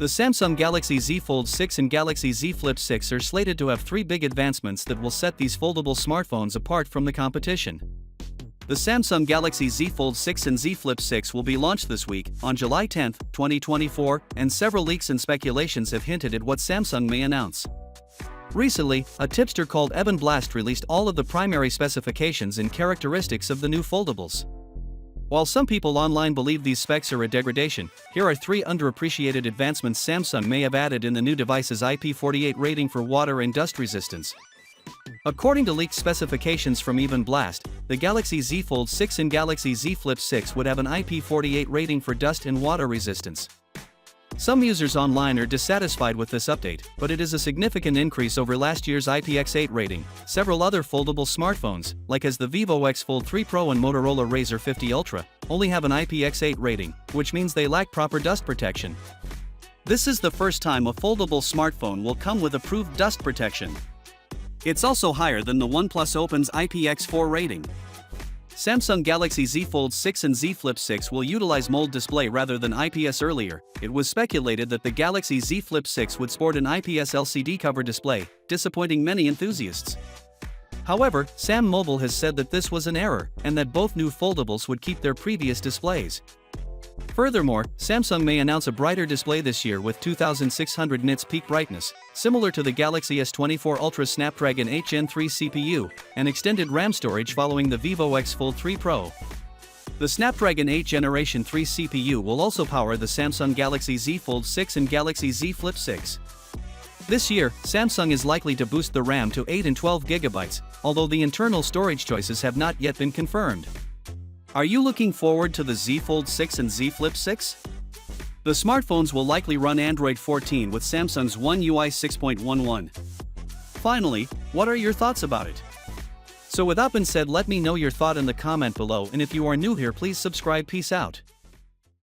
The Samsung Galaxy Z Fold 6 and Galaxy Z Flip 6 are slated to have three big advancements that will set these foldable smartphones apart from the competition. The Samsung Galaxy Z Fold 6 and Z Flip 6 will be launched this week, on July 10, 2024, and several leaks and speculations have hinted at what Samsung may announce. Recently, a tipster called Evan Blast released all of the primary specifications and characteristics of the new foldables. While some people online believe these specs are a degradation, here are three underappreciated advancements Samsung may have added in the new device's IP48 rating for water and dust resistance. According to leaked specifications from Evan Blast, the Galaxy Z Fold 6 and Galaxy Z Flip 6 would have an IP48 rating for dust and water resistance. Some users online are dissatisfied with this update, but it is a significant increase over last year's IPX8 rating. Several other foldable smartphones, like as the Vivo X Fold 3 Pro and Motorola Razr 50 Ultra, only have an IPX8 rating, which means they lack proper dust protection. This is the first time a foldable smartphone will come with approved dust protection. It's also higher than the OnePlus Open's IPX4 rating. Samsung Galaxy Z Fold 6 and Z Flip 6 will utilize mold display rather than IPS. Earlier, it was speculated that the Galaxy Z Flip 6 would sport an IPS LCD cover display, disappointing many enthusiasts. However, Sam Mobile has said that this was an error, and that both new foldables would keep their previous displays. Furthermore, Samsung may announce a brighter display this year with 2600 nits peak brightness, similar to the Galaxy S24 Ultra Snapdragon 8 Gen 3 CPU, and extended RAM storage following the Vivo X Fold 3 Pro. The Snapdragon 8 Generation 3 CPU will also power the Samsung Galaxy Z Fold 6 and Galaxy Z Flip 6. This year, Samsung is likely to boost the RAM to 8 and 12 GB, although the internal storage choices have not yet been confirmed. Are you looking forward to the Z Fold 6 and Z Flip 6? The smartphones will likely run Android 14 with Samsung's One UI 6.11. Finally, what are your thoughts about it? So with that being said, let me know your thought in the comment below, and if you are new here, please subscribe. Peace out.